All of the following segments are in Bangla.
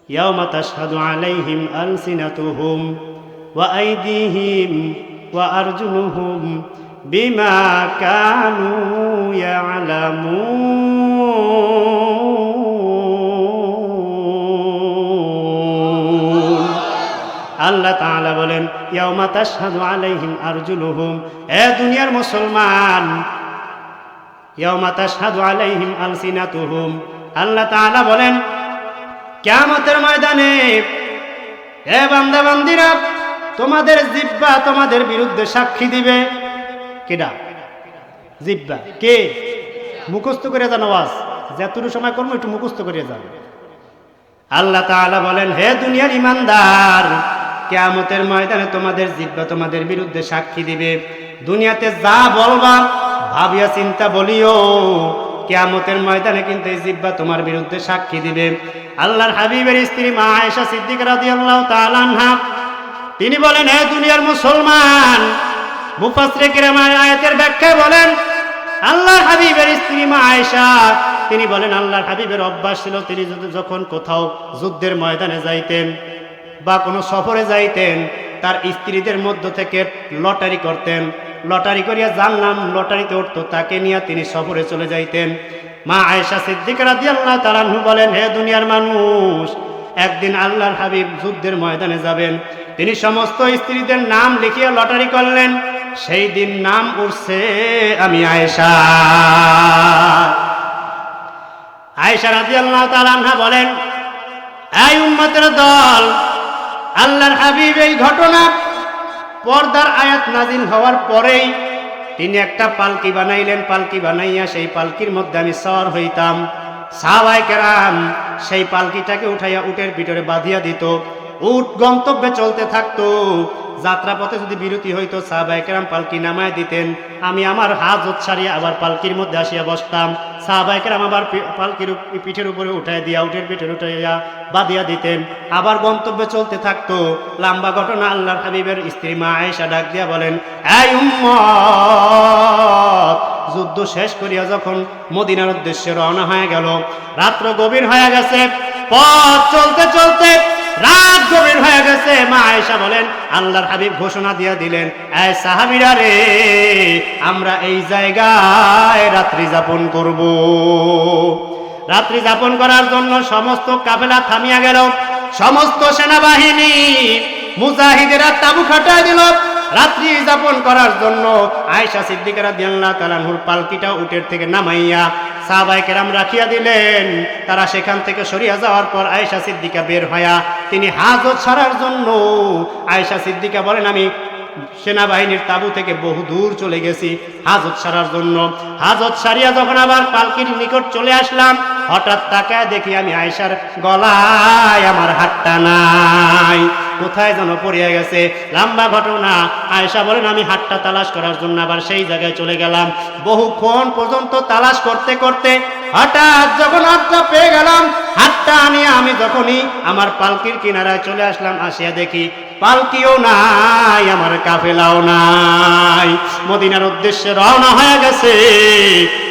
ইয়াওমা তাশহাদু আলাইহিম আলসিনাতুহুম ওয়া আইদিহিম ওয়া আরজুলুহুম বিমা কানু ইয়ালামুন। আল্লাহ তাআলা বলেন ইয়াওমা তাশহাদু আলাইহিম আরজুলুহুম, এ দুনিয়ার মুসলমান, ইয়াওমা তাশহাদু আলাইহিম আলসিনাতুহুম, আল্লাহ তাআলা বলেন কিয়ামতের ময়দানে হে বান্দা বান্দিরা, তোমাদের জিহ্বা তোমাদের বিরুদ্ধে সাক্ষী দিবে। কেডা? জিহ্বা। কে? মুখস্থ করে যান, ওয়াজ যতটুকু সময় করবো একটু মুখস্থ করে যান। আল্লাহ তাআলা বলেন হে দুনিয়ার ইমানদার, কিয়ামতের ময়দানে তোমাদের জিহ্বা তোমাদের বিরুদ্ধে সাক্ষী দিবে। দুনিয়াতে যা বলবা ভাবিয়া চিন্তা বলিও, কিয়ামতের ময়দানে কিন্তু এই জিহ্বা তোমার বিরুদ্ধে সাক্ষী দিবে। আল্লাহর হাবিবের স্ত্রী মা আয়েশা সিদ্দিকা রাদিয়াল্লাহু তাআলা আনহা তিনি বলেন হে দুনিয়ার মুসলমান, মুফাসসিরে কিরাম আয়াতের ব্যাখ্যায় বলেন আল্লাহর হাবিবের স্ত্রী মা আয়েশা তিনি বলেন আল্লাহর হাবিবের অভ্যাস ছিল তিনি যখন কোথাও যুদ্ধের ময়দানে যাইতেন বা কোনো সফরে যাইতেন, তার স্ত্রীদের মধ্য থেকে লটারি করতেন, লটারি করিয়া যার নাম লটারিতে উঠতো তাকে নিয়ে তিনি সফরে চলে যাইতেন। মা আয়েশা সিদ্দিকা রাদিয়াল্লাহু তাআলা আনহা বলেন হে দুনিয়ার মানুষ, একদিন আল্লাহর হাবিব যুদ্ধের ময়দানে যাবেন, তিনি সমস্ত স্ত্রীদের নাম লিখিয়ে লটারি করলেন, সেই দিন নাম উঠছে আমি আয়েশা। আয়েশা রাদিয়াল্লাহু তাআলা আনহা বলেন এই উম্মতের দল, আল্লাহর হাবিব এই ঘটনা পর্দার আয়াত নাজিল হওয়ার পরেই তিনি একটা পালকি বানাইলেন, পালকি বানাইয়া সেই পালকির মধ্যে আমি সওয়ার হইতাম। সাহাবায়ে কেরাম সেই পালকিটাকে উঠাইয়া উটের পিঠে বাঁধিয়া দিত, উট গন্তব্যে চলতে থাকতো। যাত্রাপথে যদি বিরতি হইতো সাহাবায়ে কেরাম পালকি নামায় দিতেন, আমি আমার হাজত ছাড়িয়ে আবার পালকির মধ্যে আসিয়া বসতাম। সাহাবায়ে কেরাম আবার পালকির পিঠের উপরে উঠাই দিয়া উটের পিঠের উঠাইয়া বাঁধিয়া দিতেন, আবার গন্তব্যে চলতে থাকতো। লম্বা ঘটনা। আল্লাহর হাবিবের স্ত্রী মা আয়েশা ডাক দিয়া বলেন এই উম্মত, যুদ্ধ শেষ করিয়া যখন মদিনার উদ্দেশ্যে রওনা হয়ে গেল, রাত্র গভীর হয়ে গেছে, পথ চলতে চলতে রাত গভীর হয়ে গেছে। মা আয়েশা বলেন আল্লাহর হাবিব ঘোষণা দিয়া দিলেন এই সাহাবীরা রে, আমরা এই জায়গায় রাত্রি যাপন করব। রাত্রি যাপন করার জন্য সমস্ত কাফেলা থামিয়া গেল, সমস্ত সেনাবাহিনী মুজাহিদেরা তাবু খাটায় দিল রাত্রি যাপন করার জন্য। আয়েশা সিদ্দিকা রাদিয়াল্লাহু তাআলা আনহার পালকিটা উটের থেকে নামাইয়া সাহাবায়ে কেরাম রাখিয়া দিলেন। তারা সেখান থেকে সরিয়া যাওয়ার পর আয়েশা সিদ্দিকা বের হইয়া তিনি হাজত ছাড়ার জন্য, আয়েশা সিদ্দিকা বলেন আমি সেনাবাহিনীর তাবু থেকে বহু দূর চলে গেছি হাজত সারার জন্য। হাজত সারিয়া যখন আবার পালকির নিকট চলে আসলাম, হঠাৎ তাকায় দেখি আমি আয়েশার গলায় আমার হাতটা নাই, কোথায় যেন পড়িয়া গেছে। লম্বা ঘটনা। আয়েশা বলেন আমি হাতটা তালাশ করার জন্য আবার সেই জায়গায় চলে গেলাম। বহুক্ষণ পর্যন্ত তালাশ করতে করতে হঠাৎ যখন হাতটা পেয়ে গেলাম, হাতটা নিয়ে আমি যখনই আমার পালকির কিনারায় চলে আসলাম, আসিয়া দেখি পালকিও নাই, আমার কাফেলাও নাই, মদিনার উদ্দেশ্যে রওনা হয়ে গেছে।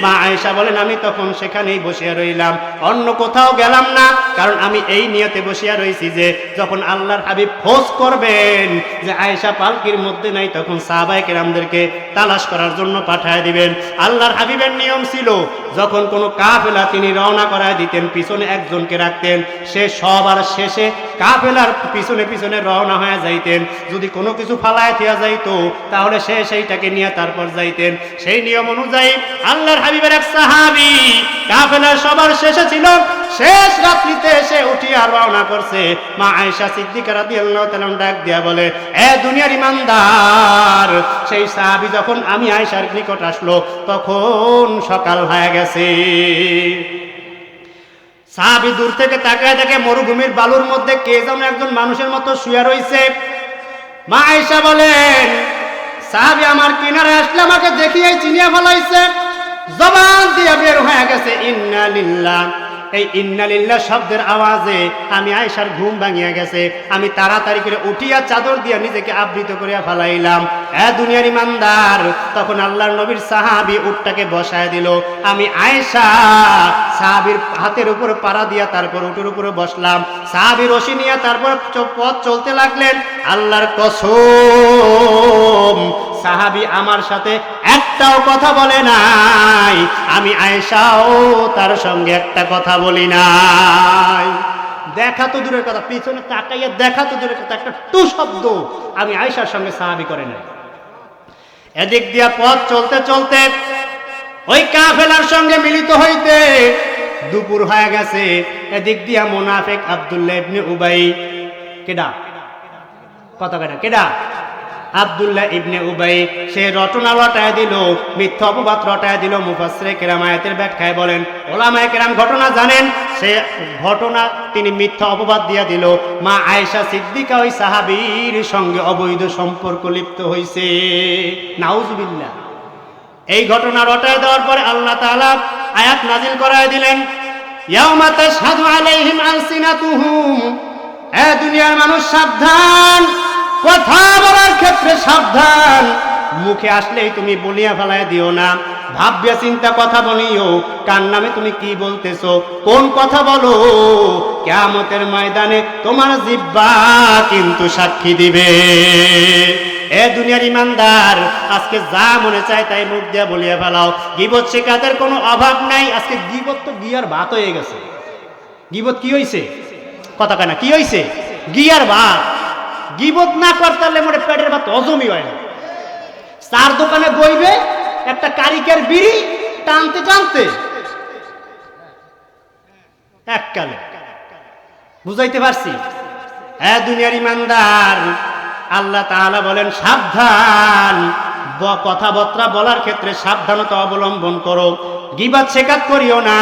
মা আয়েশা বলেন আমি তখন সেখানেই বসিয়া রইলাম, অন্য কোথাও গেলাম না, কারণ আমি এই নিয়তে বসিয়া রইছি যে যখন আল্লাহর হাবিব খোঁজ করবেন যে আয়েশা পালকির মধ্যে নাই, তখন সাহাবায়ে কেরামদেরকে তালাশ করার জন্য পাঠায় দিবেন। আল্লাহর হাবিবের নিয়ম ছিল যখন কোনো কাফেলা তিনি রওনা করায় দিতেন, পিছনে একজনকে রাখতেন, সে সবার শেষে কাফেলার পিছনে পিছনে রওনা হয়ে যাইতেন। যদি কোনো কিছু ফালায় থিয়া যাইতো তাহলে সে সেইটাকে নিয়ে তারপর যাইতেন। সেই নিয়ম অনুযায়ী আল্লাহর হাবিবের এক সাহাবী কাফেলার সবার শেষে ছিল, শেষ রাত্রিতে সে উঠিয়া রওনা করছে। মা আয়েশা সিদ্দিকা রাদিয়াল্লাহু তাআলা ডাক দিয়া বলে এ দুনিয়ার ইমানদার, সেই সাহাবী যখন আমি আয়েশার নিকট আসলো তখন সকাল হয়ে গেছে। সাহাবী দূর থেকে তাকায় দেখে মরুভূমির বালুর মধ্যে কে যেন একজন মানুষের মতো শুয়ে রয়েছে। মা আয়েশা বলেন সাহাবী আমার কিনারে আসলে আমাকে দেখিয়েই চিনিয়ে ফেলাইছে, জবান দিয়ে বের হয়ে গেছে ইন্না লিল্লাহ এই ইন্না লিল্লাহ শব্দের আওয়াজে আমি আয়েশার ঘুম ভাঙিয়া গেছে। আমি তাড়াতাড়ি করে উঠিয়া চাদর দিয়া নিজেকে আবৃত করিয়া ফেলাইলাম। দুনিয়ার ইমানদার, তখন আল্লাহর নবীর সাহাবী উটটাকে বসায় দিল। আমি আয়েশা সাহাবীর হাতের উপর পাড়া দিয়া তারপর উটের উপরে বসলাম। সাহাবী রশি নিয়ে তারপর পথ চলতে লাগলেন। আল্লাহর কসম, সাহাবী আমার সাথে একটাও কথা বলে নাই, আমি আয়েশাও তার সঙ্গে একটা কথা বলি নাই। দেখা তো দূরের কথা, পিছনে তাকাইয়া দেখা তো দূরের কথা, একটা টু শব্দ আমি আয়েশার সঙ্গে সাহাবী করে নাই। এদিক দিয়া পথ চলতে চলতে ওই কাফেলার সঙ্গে মিলিত হইতে দুপুর হয়ে গেছে। এদিক দিয়া মুনাফিক আব্দুল্লাহ ইবনে উবাই, কেডা কথা কেডা কেডা আব্দুল্লাহ ইবনে উবাই, সে রটনা রটায় দিল, মিথ্যা অপবাদ রটায় দিল। মুফাসসিরে কেরাম আয়াতের ব্যাখ্যায় বলেন, ওলামায়ে কেরাম ঘটনা জানেন, সে ঘটনা তিনি মিথ্যা অপবাদ দিয়া দিল। মা আয়েশা সিদ্দিকা ওই সাহাবীর সঙ্গে অবৈধ সম্পর্ক লিপ্ত হইছে। নাউজুবিল্লাহ। এই ঘটনা রটায় দেওয়ার পরে আল্লাহ তাআলা আয়াত নাজিল করায় দিলেন, ইয়াউমা তাশহাদু আলাইহিম আলসিনাতুহুম, দুনিয়ার মানুষ সাবধান, কথা বলার ক্ষেত্রে সাবধান। মুখে আসলেই তুমি বলিয়া ফেলায় দিও না, ভাববে চিন্তা কথা বলিও। কার নামে তুমি কি বলতেছো, কোন কথা বলো, কিয়ামতের ময়দানে তোমার জিহ্বা কিন্তু সাক্ষী দিবে। দুনিয়ার ইমানদার, আজকে যা মনে চায় তাই মুখ দিয়া বলিয়া ফেলাও। গীবত শিকায়তের কোনো অভাব নাই। আজকে গীবত তো গিয়ার ভাত হয়ে গেছে। গীবত কি হইছে, কথা কেনা কি হইছে, গিয়ার ভাত। গীবত না করতে পারলে মোটে পেটের ভাত হজমই হয় না। চার দোকানে বইবে, একটা কারিকের বিড়ি টানতে টানতে এককালে। বুঝাইতে পারছি? দুনিয়ার ইমানদার, আল্লাহ তাআলা বলেন সাবধান, কথাবার্তা বলার ক্ষেত্রে সাবধানতা অবলম্বন করো। গীবত শেখাত করিও না,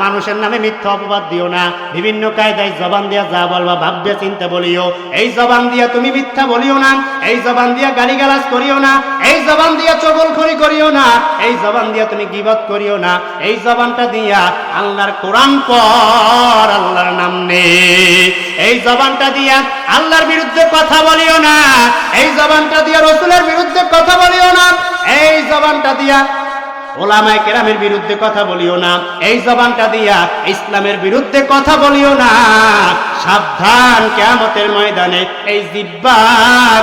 মানুষের নামে মিথ্যা অপবাদ দিও না। বিভিন্ন কায়দায় জবান দিয়া যা বলবা ভাববে চিন্তা বলিও। এই জবান দিয়া তুমি মিথ্যা বলিও না, এই জবান দিয়া গালিগালাজ করিও না, এই জবান দিয়া চগলখড়ি করিও না, এই জবান দিয়া তুমি গীবত করিও না। এই জবানটা দিয়া আল্লাহর কোরআন পড়, আল্লাহর নাম নে। এই জবানটা দিয়া আল্লাহর বিরুদ্ধে কথা বলিও না, এই জবানটা দিয়া রাসূলের বিরুদ্ধে কথা বলিও না, এই জবানটা দিয়া ওলামায়ে কেরামের বিরুদ্ধে কথা বলিও না, এই জবানটা দিয়া ইসলামের বিরুদ্ধে কথা বলিও না। সাবধান, কিয়ামতের ময়দানে এই জিহ্বা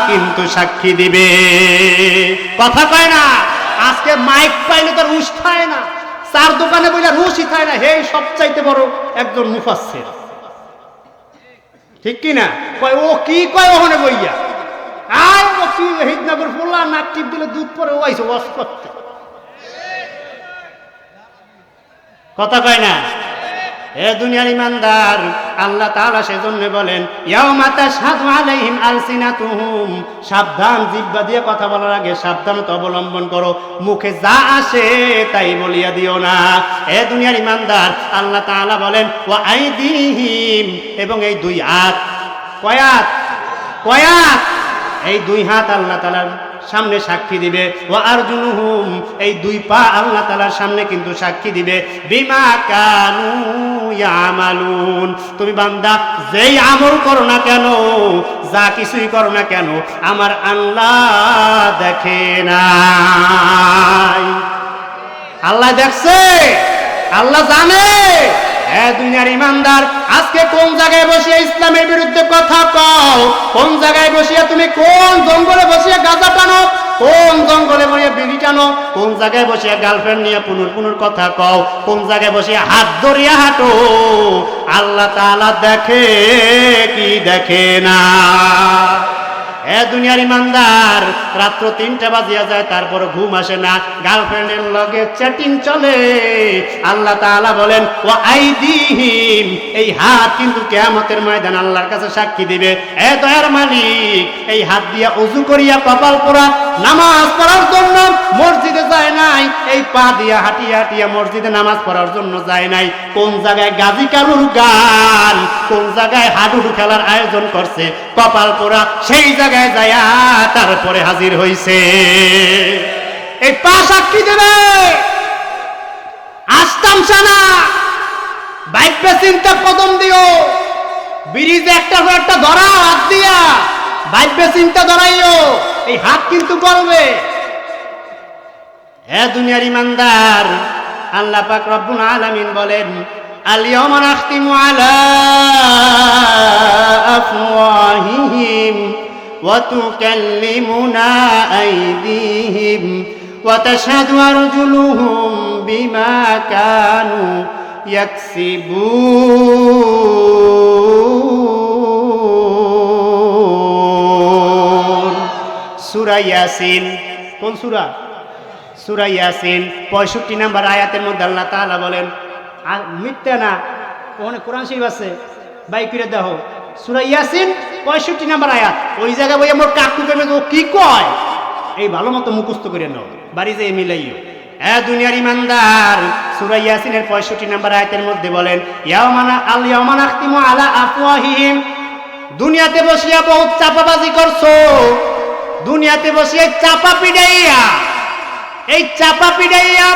কিন্তু সাক্ষী দিবে। কথা কয় না, আজকে মাইক পাইলে তার হুঁশ খায় না, চার দোকানে বইলে হুঁশই খায় না। হেই সবচাইতে বড় একজন মুফাসসির, ঠিক কি না? কয় ও কি কয় ওখানে বইয়া, আর ও কি হিদনগর ফুলা নাক টিপ দিলে দুধ পরে ও আইছে ওয়াজ করতে। কথা কয় না? দুনিয়ার ইমানদার, আল্লাহ তাআলা সেজন্য বলেন ইয়াউমা তাশহাদু আলাইহিম আলসিনাতুহুম, সাবধান, জিহ্বা দিয়ে কথা বলার আগে সাবধানতা অবলম্বন করো। মুখে যা আসে তাই বলিয়া দিও না। দুনিয়ার ইমানদার, আল্লাহ তাআলা বলেন ওয়া আইদিহিম, এবং এই দুই হাত, কয়াত কয়াত, এই দুই হাত আল্লাহ তাআলার সামনে সাক্ষী দিবে। ওয়া আরজুলুহুম, এই দুই পা আল্লাহ তাআলার সামনে কিন্তু সাক্ষী দিবে। বিমা কানু ইয়ামালুন, তুমি বান্দা যেই আমল করো না কেন, যা কিছুই করো না কেন, আমার আল্লাহ দেখে নাই। আল্লাহ দেখছে, আল্লাহ জানে। দুনিয়ার ইমানদার, আজকে কোন জায়গায় বসিয়া ইসলামের বিরুদ্ধে কথা কও, কোন জায়গায় বসিয়া তুমি কোন জঙ্গলে বসিয়া গাঁজা টানো, কোন জঙ্গলে বসিয়া বিড়ি টানো, কোন জায়গায় বসিয়া গার্লফ্রেন্ড নিয়ে পুনর কথা কও, কোন জায়গায় বসিয়া হাত ধরিয়া হাঁটো, আল্লাহ তাআলা দেখে কি দেখে না? দুনিয়ার ইমানদার, রাত্র 3টা বাজিয়া যায় তারপর ঘুম আসে না, গার্লফ্রেন্ডের লগে চ্যাটিং চলে। আল্লাহ তাআলা বলেন ওয়া আইদিহিম, এই হাত কিন্তু কিয়ামতের ময়দান আল্লাহর কাছে সাক্ষী দিবে। দয়ার মালিক, এই হাত দিয়া ওযু করিয়া কপাল পোড়া নামাজ পড়ার জন্য মসজিদে যায় নাই, এই পা দিয়া হাঁটিয়া হাঁটিয়া মসজিদে নামাজ পড়ার জন্য যায় নাই। কোন জায়গায় গাজী কালুর গান, কোন জায়গায় হাডুডু খেলার আয়োজন করছে, কপাল পোড়া সেই জায়গায় যায়া তারপরে হাজির হইছে। এই পা সাক্ষী দেবে। আসতাম সানা ভাইবে চিন্তা কদম দিও, ব্রিজে একটা ধরা হাত দিয়া ভাইবে চিন্তা ধরাইও, এই হাত কিন্তু বলবে। হে দুনিয়ার ইমানদার, আল্লাহ পাক রব্বুল আলামিন বলেন, আল-ইয়াওমা নাখতিমু আলা আফওয়াহিহিম ওয়া তুকাল্লিমুনা আইদিহিম ওয়া তাশহাদু আরজুলুহুম বিমা কানু ইয়াকসিবুন। সূরা ইয়াসিন। কোন সূরা? সূরা ইয়াসিন 65 নম্বর আয়াতের মধ্যে আল্লাহ তাআলা বলেন, আর মিথ্যা না, ওখানে কোরআন শরীফ আছে, বাই করে দেখো সূরা ইয়াসিন 65 নম্বর আয়াত। ওই জায়গায় বই আমার কাকু কেমন ও কি কয়, এই ভালো মতো মুখস্থ করে নাও, বাড়ি যেয়ে মিলাইও। হ্যাঁ দুনিয়ার ইমানদার, সূরা ইয়াসিনের 65 নম্বর আয়াতের মধ্যে বলেন, ইয়াওমা নাখতিমু আলা আফওয়াহিহিম। দুনিয়াতে বসিয়া বহুত চাপাবাজি করছো, দুনিয়াতে বসিয়া চাপা পিড়াইয়া, এই চাপা পিড়াইয়া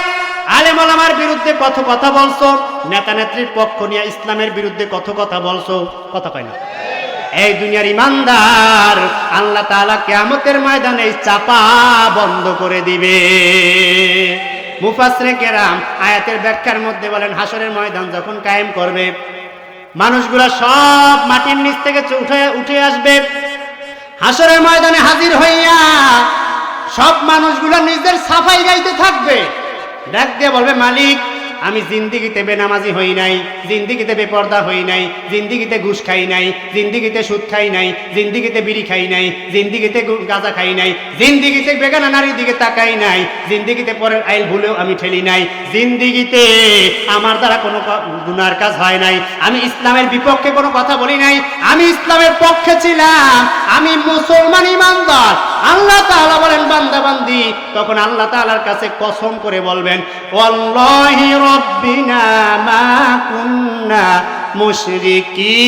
আলেম ওলামার বিরুদ্ধে কত কথা বলছো, নেতা নেত্রীর পক্ষ নিয়ে ইসলামের বিরুদ্ধে কত কথা বলছো, কথা কয় না? এই দুনিয়ার ইমানদার, আল্লাহ তাআলা কিয়ামতের ময়দানে এই চাপা বন্ধ করে দিবে। মুফাসসিরে কেরাম আয়াতের ব্যাখ্যার মধ্যে বলেন, হাসরের ময়দান যখন কায়েম করবে, মানুষগুলা সব মাটির নিচ থেকে উঠে আসবে, হাসরের ময়দানে হাজির হইয়া সব মানুষগুলো নিজের সাফাই গাইতে থাকবে, ডাক দিয়ে বলবে, মালিক আমি জিন্দিগিতে বেনামাজি হই নাই, জিন্দিগিতে বেপর্দা হই নাই, জিন্দিগিতে ঘুষ খাই নাই, জিন্দিগিতে সুদ খাই নাই, জিন্দিগিতে বিড়ি খাই নাই, জিন্দিগিতে গাঁজা খাই নাই, জিন্দিগিতে বেগানা নারীর দিকে তাকাই নাই, জিন্দিগিতে পরের আইল ভুলেও আমি ঠেলি নাই, জিন্দিগিতে আমার দ্বারা কোনো গুনার কাজ হয় নাই, আমি ইসলামের বিপক্ষে কোনো কথা বলি নাই, আমি ইসলামের পক্ষে ছিলাম, আমি মুসলমান ইমানদার। আল্লাহ তাআলা বলেন, বান্দা বান্দি তখন আল্লাহ তাআলার কাছে কসম করে বলবেন, ওয়াল্লাহি রব্বিনা মা কুন্না মুশরিকিন।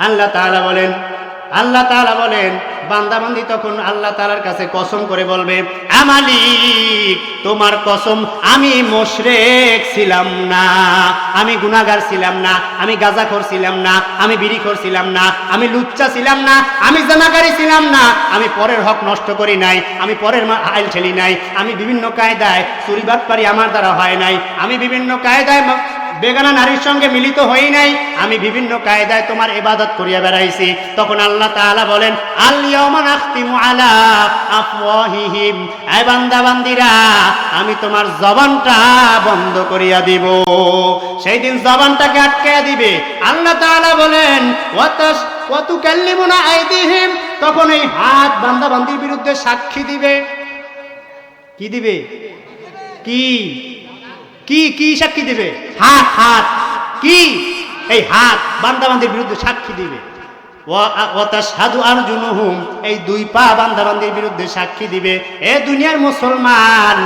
আল্লাহ তাআলা বলেন, বান্দাবান্দি তখন আল্লাহ তাআলার কাছে কসম করে বলবে, মালিক তোমার কসম, আমি মুশরিক ছিলাম না, আমি গুনাহগার ছিলাম না, আমি গাঁজাখোর ছিলাম না, আমি বিড়িখোর ছিলাম না, আমি লুচ্চা ছিলাম না, আমি জানাকারী ছিলাম না, আমি পরের হক নষ্ট করি নাই, আমি পরের আইল ঠেলি নাই, আমি বিভিন্ন কায়দায় চুরি বাটপারি আমার দ্বারা হয় নাই, আমি বিভিন্ন কায়দায় বেগানা নারীর সঙ্গে মিলিত হই নাই, আমি বিভিন্ন কায়দায় তোমার ইবাদত করিয়া বেড়াইছি। তখন আল্লাহ তাআলা বলেন, আল ইয়াওমা নাখতিমু আলা আফওয়াহিহিম, এই বান্দা বান্দিরা আমি তোমার জবানটা বন্ধ করিয়া দিব। সেই দিন জবানটাকে আটকাইয়া দিবে। আল্লাহ তাআলা বলেন, ওয়া তুকাল্লিমুনা আইদিহিম, তখন এই হাত বান্দা বান্দির বিরুদ্ধে সাক্ষী দিবে। কি দিবে? কি কি কি সাক্ষী দিবে? হাত কি? এই হাত বান্দাবান্দির বিরুদ্ধে সাক্ষী দিবে। ওয়া তাশহাদু আরজুলুহুম, এই দুই পা বান্দাবান্দির বিরুদ্ধে সাক্ষী দিবে। এ দুনিয়ার মুসলমান,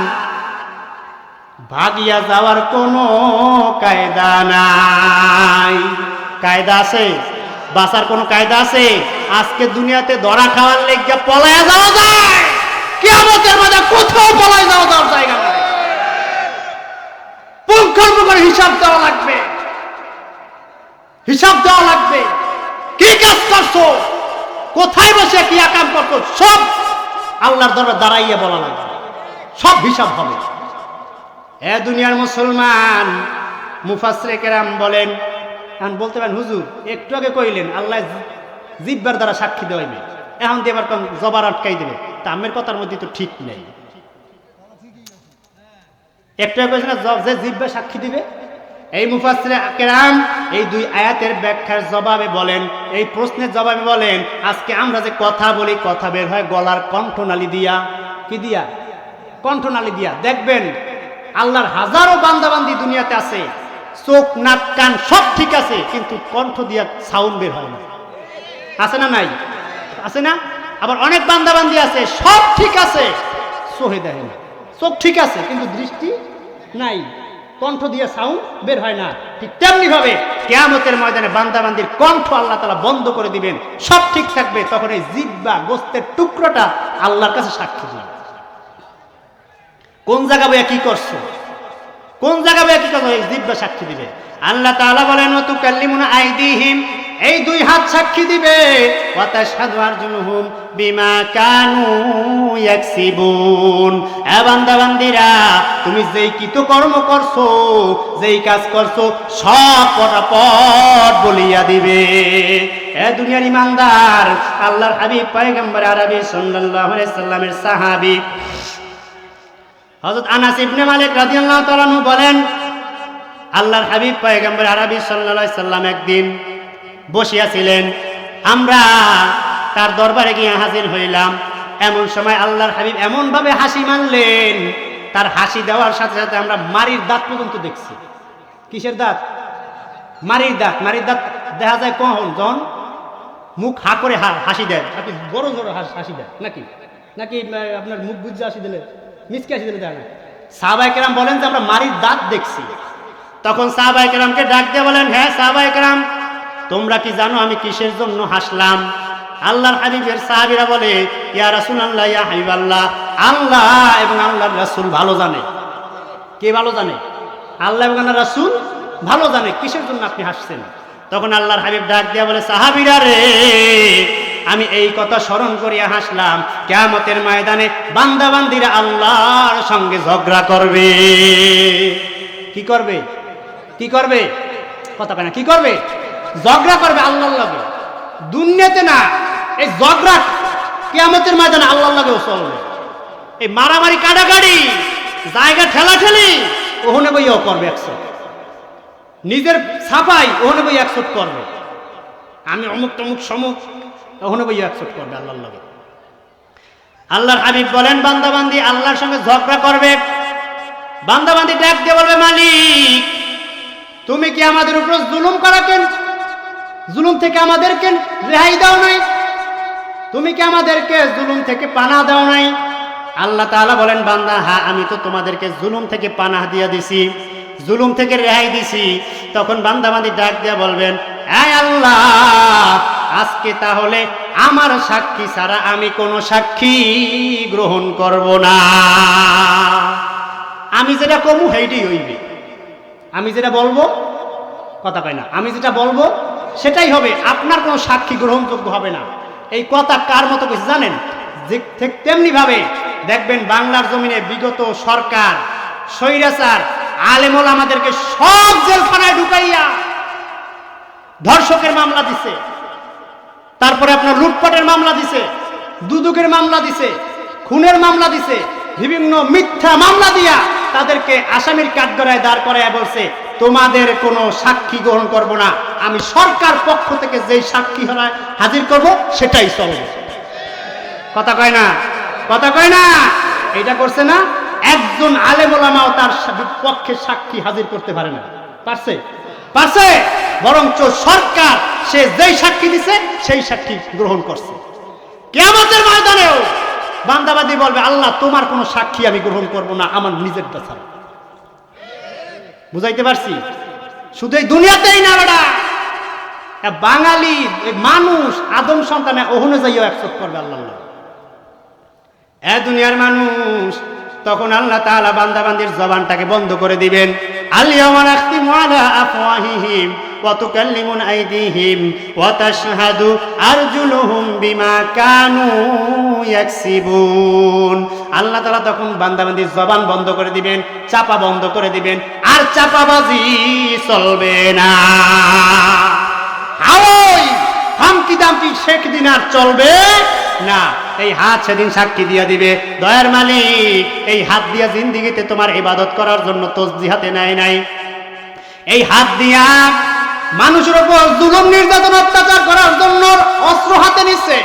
ভাগিয়া যাওয়ার কোনো কায়দা নাই। কায়দা আছে? বাঁচার কোনো কায়দা আছে? আজকে দুনিয়াতে ধরা খাওয়ার লেগে পলায়া যাওয়া যায়, কিয়ামতের মাঝে কোথাও পলায় যাওয়া যাওয়ার জায়গা নাই। পুঙ্খানুপুঙ্খ হিসাব দেওয়া লাগবে, হিসাব দেওয়া লাগবে। কি কাজ করছো, কোথায় বসে কি কাম করছো, সব আল্লাহর দরবারে দাঁড়াইয়া বলা লাগবে, সব হিসাব হবে। এ দুনিয়ার মুসলমান, মুফাসসিরে কেরাম বলেন, এখন বলতে পারেন হুজুর একটু আগে কইলেন আল্লাহ জিহ্বার দ্বারা সাক্ষী দেওয়াইবে, এখন দিয়ে আবার জবার আটকাই দেবে, তা আমের কথার মধ্যে তো ঠিক নেই। একটু আগে কইছেন যে জিহ্বা সাক্ষী দিবে। এই মুফাসসিরে কেরাম এই দুই আয়াতের ব্যাখ্যার জবাবে বলেন, এই প্রশ্নের জবাবে বলেন, আজকে আমরা যে কথা বলি, কথা বের হয় গলার কণ্ঠনালী দিয়া। কি দিয়া? কণ্ঠনালী দিয়া। দেখবেন আল্লাহর হাজারো বান্দাবান্দি দুনিয়াতে আছে, চোখ নাক কান সব ঠিক আছে, কিন্তু কণ্ঠ দিয়া সাউন্ড বের হয় না। আছে না নাই? আছে না? আবার অনেক বান্দাবান্দি আছে সব ঠিক আছে, চোখে দেখে না, চোখ ঠিক আছে কিন্তু দৃষ্টি নাই, কণ্ঠ দিয়ে সাউন্ড বের হয় না। ঠিক তেমনি ভাবে কিয়ামতের ময়দানে বান্দাবান্দির কণ্ঠ আল্লাহ তাআলা বন্ধ করে দিবেন, সব ঠিক থাকবে, তখন এই জিহ্বা গোস্তের টুকরোটা আল্লাহর কাছে সাক্ষী দিবে। কোন জায়গা বইয়া কি করছো, কোন জায়গা বইয়া কি করছো, এই জিহ্বা সাক্ষী দিবে। আল্লাহ তাআলা বলেন ওয়া তুকাল্লিমুনা আইদিহিম, এই দুই হাত সাক্ষী দিবে, ওয়া তাশহাদু আরজুলুহুম বিমা কানু ইয়াকসিবুন। এ বান্দা বান্দিরা, তুমি যেই কৃতকর্ম করছো, যেই কাজ করছো, সব পটাপট বলিয়া দিবে। এ দুনিয়ার ইমানদার, আল্লাহর হাবিব পয়গম্বর আরবি সাল্লাল্লাহু আলাইহি সাল্লামের সাহাবী হযরত আনাস ইবনে মালিক রাদিয়াল্লাহু তাআলা আনহু বলেন, আল্লাহর হাবিব পয়গম্বর আরবি সাল্লাল্লাহু আলাইহি সাল্লাম একদিন বসিয়াছিলেন, আমরা তার দরবারে গিয়ে হাজির হইলাম। এমন সময় আল্লাহর হাবিব এমন ভাবে হাসি মারলেন, তার হাসি দেওয়ার সাথে সাথে আমরা মারির দাঁত পর্যন্ত দেখছি। কিসের দাঁত? মারির দাঁত। মারির দাঁত দেখা যায় কখন? যখন মুখ হা করে হাসি দেয়, আপনি বড় বড় হাসি দেয় নাকি, নাকি আপনার মুখ বুঝে হাসি দিলে, মিসকে হাসি দিলে দেয় না। সাহাবায়ে কেরাম বলেন যে আমরা মারির দাঁত দেখছি। তখন সাহাবায়ে কেরামকে ডাক দিয়ে বলেন, হ্যাঁ সাহাবায়ে কেরাম, তোমরা কি জানো আমি কিসের জন্য হাসলাম? আল্লাহর হাবিবের সাহাবীরা বলে, ইয়া রাসূলুল্লাহ, ইয়া হাবিবাল্লাহ, আল্লাহ এবং আল্লাহর রাসূল ভালো জানে। কে ভালো জানে? আল্লাহ এবং আল্লাহর রাসূল ভালো জানে কিসের জন্য আপনি হাসছেন। তখন আল্লাহর হাবিব ডাক দিয়া বলে, সাহাবীরা রে, আমি এই কথা স্মরণ করিয়া হাসলাম, কিয়ামতের ময়দানে বান্দা বান্দিরা আল্লাহর সঙ্গে ঝগড়া করবে। কি করবে? কি করবে? কথা কয় না, কি করবে? ঝগড়া করবে আল্লাহর লগে। দুনিয়াতে না, এই ঝগড়া কিয়ামতের ময়দানে আল্লাহর লগেও চলবে। এই মারামারি কাটাকাটি, জায়গা ঠেলাঠেলি, ওখানে বইয়াও করবে 100। নিজের ছাপাই ওখানে বই 100 করবে। আমি অমুক তমুক সমুক, ওখানে বই 100 করবে আল্লাহর লগে। আল্লাহর হাবিব বলেন, বান্দাবান্দি আল্লাহর সঙ্গে ঝগড়া করবে। বান্দাবান্দি ডাক দিয়ে বলবে, মালিক তুমি কি আমাদের উপর জুলুম করা কেন? জুলুম থেকে আমাদেরকে রেহাই দাও নাই? তুমি কি আমাদেরকে জুলুম থেকে পানাহ দাও নাই? আল্লাহ তাআলা বলেন, বান্দা হ্যাঁ, আমি তো তোমাদেরকে জুলুম থেকে পানাহ দিয়ে দিছি, জুলুম থেকে রেহাই দিছি। তখন বান্দাবান্দি ডাক দিয়ে বলবেন, এই আল্লাহ, আজকে তাহলে আমার সাক্ষী ছাড়া আমি কোনো সাক্ষী গ্রহণ করব না। আমি যেটা কমু সেইটাই হইবে। আমি যেটা বলবো, কথা কয় না, আমি যেটা বলবো সেটাই হবে, আপনার কোনো সাক্ষী গ্রহণযোগ্য হবে না। এই কথা কার মতো কিছু জানেন? যে ঠিক তেমনি ভাবে দেখবেন বাংলার জমিনে বিগত সরকার স্বৈরাচার আলেম ওলামাদেরকে সব জেলখানায় ঢুকাইয়া ধর্ষকের মামলা দিছে, তারপরে আপনার লুটপাটের মামলা দিছে, দুদকের মামলা দিছে, খুনের মামলা দিছে, বিভিন্ন মিথ্যা মামলা দিয়া তাদেরকে আসামির কাঠগড়ায় দাঁড় করায় বলছে, তোমাদের কোনো সাক্ষী গ্রহণ করব না, আমি সরকার পক্ষ থেকে যেই সাক্ষী হাজির করব সেটাই চলবে। কথা কয় না, কথা কয় না। এটা করছে না? একজন আলেম ওলামাও তার পক্ষে সাক্ষী হাজির করতে পারে না। পারছে? পারছে? বরঞ্চ সরকার সে যেই সাক্ষী দিছে সেই সাক্ষী গ্রহণ করছে। কিয়ামতের ময়দানেও বান্দাবাদী বলবে, আল্লাহ তোমার কোনো সাক্ষী আমি গ্রহণ করব না, আমার নিজেরটা ছাড়া। বুঝাইতে পারছি? শুধু এই দুনিয়াতেই না, বেটা বাঙালি মানুষ আদম সন্তানে ওহনে যাইও একসেপ্ট করবে আল্লাহ। এ দুনিয়ার মানুষ, তখন আল্লাহ তাআলা বান্দাবান্দির জবানটাকে বন্ধ করে দিবেন। আল-ইয়াওমা নাখতিমু আলা আফওয়াহিহিম ওয়া তুকাল্লিমুনা আইদিহিম ওয়া তাশহাদু আরজুলুহুম বিমা কানু ইয়াকসিবুন। আল্লাহ তাআলা তখন বান্দাবান্দির জবান বন্ধ করে দিবেন, চাপা বন্ধ করে দিবেন, আর চাপাবাজি চলবে না। ওই হামকি দামকি শেখ দিন আর চলবে না। এই হাত সেদিন সাক্ষী দিয়া দিবে, দয়ার মালিক এই হাত দিয়া জিন্দেগিতে তোমার ইবাদত করার জন্য তসবিহ হাতে নেয় নাই, এই হাত দিয়া মানুষের উপর জুলুম নির্যাতন অত্যাচার করার জন্য অস্ত্র হাতে নিছে,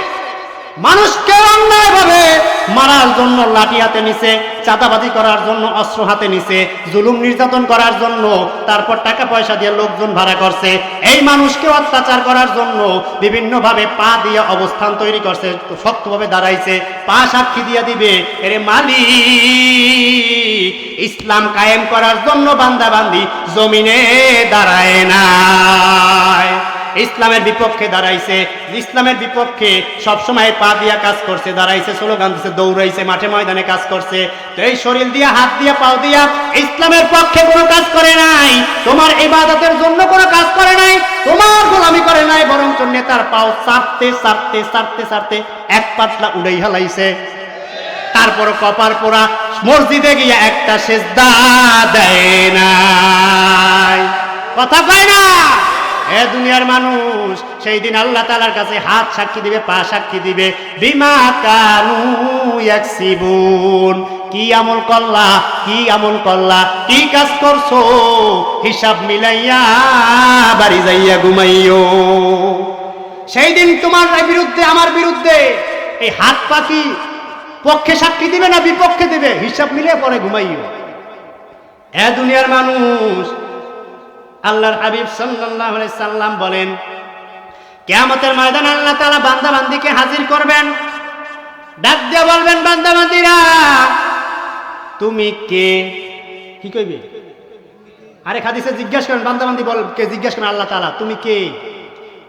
মানুষকে অন্যায়ভাবে মারার জন্য লাঠি হাতে নিছে, চাঁদাবাজি করার জন্য অস্ত্র হাতে নিছে, জুলুম নির্যাতন করার জন্য, তারপর টাকা পয়সা দিয়ে লোকজন ভাড়া করছে, এই মানুষকে অত্যাচার করার জন্য বিভিন্নভাবে পা দিয়ে অবস্থান তৈরি করছে, শক্তভাবে দাঁড়াইছে, পা সাক্ষী দিয়ে দিবে, এরে মালিক ইসলাম কায়েম করার জন্য বান্দাবান্দি জমিনে দাঁড়ায় নাই। ইসলামের বিপক্ষে দাঁড়াইছে, ইসলামের বিপক্ষে সবসময় পা দিয়া কাজ করছে, দাঁড়াইছে, স্লোগান দিছে, দৌড়াইছে, মাঠে ময়দানে কাজ করছে। তো এই শরীর দিয়া, হাত দিয়া, পাও দিয়া ইসলামের পক্ষে কোনো কাজ করে নাই, তোমার ইবাদতের জন্য কোনো কাজ করে নাই, তোমার গোলামি করে নাই, বরং নেতার পাও চারতে চারতে চারতে চারতে এক পাতলা উড়াই হালাইছে। তারপর কপার পোড়া মসজিদে গিয়া একটা সেজদা দেয় নাই। কথা কয় না? এ দুনিয়ার মানুষ সেই দিন আল্লাহ তাআলার কাছে হাত সাক্ষী দিবে, পা সাক্ষী দিবে, বিমা কানু ইয়াকসিবুন, কি আমল করলা, কি আমল করলা, কি কাজ করছো, হিসাব মিলাইয়া বাড়ি যাইয়া ঘুমাইও। সেই দিন তোমার বিরুদ্ধে, আমার বিরুদ্ধে এই হাত পা কি পক্ষে সাক্ষী দিবে না বিপক্ষে দিবে, হিসাব মিলে পরে ঘুমাইও। এ দুনিয়ার মানুষ, আল্লাহর হাবিব সাল্লাল্লাহু আলাইহি সাল্লাম বলেন, কিয়ামতের ময়দানে আল্লাহ তাআলা বান্দা বান্দীকে হাজির করবেন, ডাক দিয়ে বলবেন, বান্দা বান্দীরা তুমি কে? কি কইবে? আরে হাদিসে জিজ্ঞাসা করেন, বান্দা বান্দী বল কে, জিজ্ঞাসা করেন আল্লাহ তাআলা তুমি কে?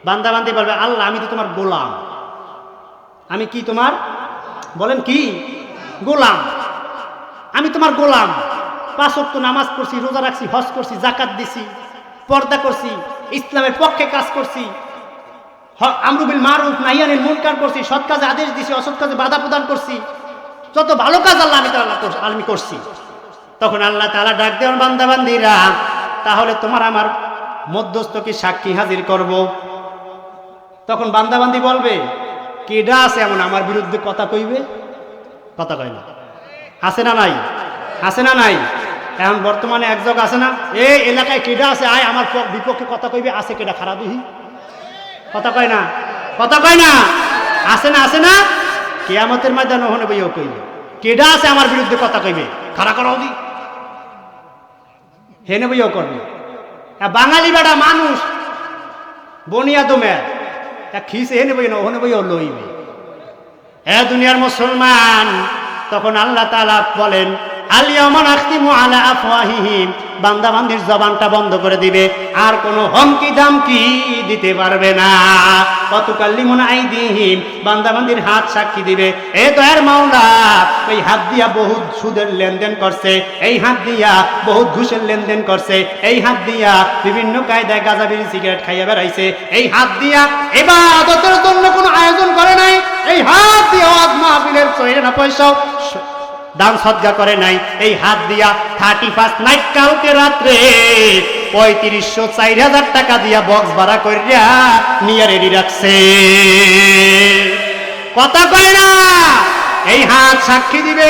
বান্দা বান্দী বলবে, আল্লাহ আমি তো তোমার গোলাম। আমি কি তোমার? বলেন কি? গোলাম। আমি তোমার গোলাম, 5 ওয়াক্ত নামাজ পড়ছি, রোজা রাখছি, হজ করছি, যাকাত দিছি, পর্দা করছি, ইসলামের পক্ষে কাজ করছি, আমরু বিল মারুফ নাহি আনিল মুনকার করছি, সৎ কাজে আদেশ দিছি, অসৎ কাজে বাধা প্রদান করছি, যত ভালো কাজ আল্লাহ আমি করছি। তখন আল্লাহ তাআলা ডাক দেন, বান্দা বান্দীরা তাহলে তোমার আমার মধ্যস্থকে সাক্ষী হাজির করব। তখন বান্দা বান্দী বলবে, কেডা আছে এমন আমার বিরুদ্ধে কথা কইবে? কথা কয় না? আছে না নাই? আছে না নাই? এখন বর্তমানে একজক আছে না, এই এলাকায় কেডা আছে আয় আমার বিপক্ষে কথা কইবে, আছে কেডা খারাপ দিহি? কথা কয় না? কথা কয় না? আছে না? আছে না? কিয়ামতের ময়দানে ওখানে বইও কইবে, কেডা আছে আমার বিরুদ্ধে কথা কইবে, খাড়া করাও দি, হেনে বইও করবে। বাঙালি বেড়া মানুষ বনিয়াদমে খিসে হেনে বই না, ওখানে বইও লইবে। এ দুনিয়ার মুসলমান, তখন আল্লাহ তাআলা বলেন, আলিয়াউমা নাখতিমু আলা আফওয়াহিহিম, বান্দা বান্দির জবানটা বন্ধ করে দিবে, আর কোনো হুমকি দামকি দিতে পারবে না। ওয়াতুকাল্লিমুনা আইদিহিম, বান্দা বান্দির হাত সাক্ষী দিবে। এ দয়ার মাওলা এই হাত দিয়া বহুত সুদের লেনদেন করছে, এই হাত দিয়া বহুত ঘুষের লেনদেন করছে, এই হাত দিয়া বিভিন্ন কায়দায় গাঁজা বিড়ি সিগারেট খাইয়া বেড়াইছে, এই হাত দিয়া ইবাদতের জন্য কোনো আয়োজন করে নাই, এই হাত দিয়া ওয়াজ মাহফিলের চয়না পয়সাও দান সদকা করে নাই, এই হাত দিয়া 31 নাইট কালকে রাত্রে 3500-4000 টাকা দিয়া বক্স ভাড়া করিয়া নিয়ে রেডি রাখছে। কথা কয় না? এই হাত সাক্ষী দিবে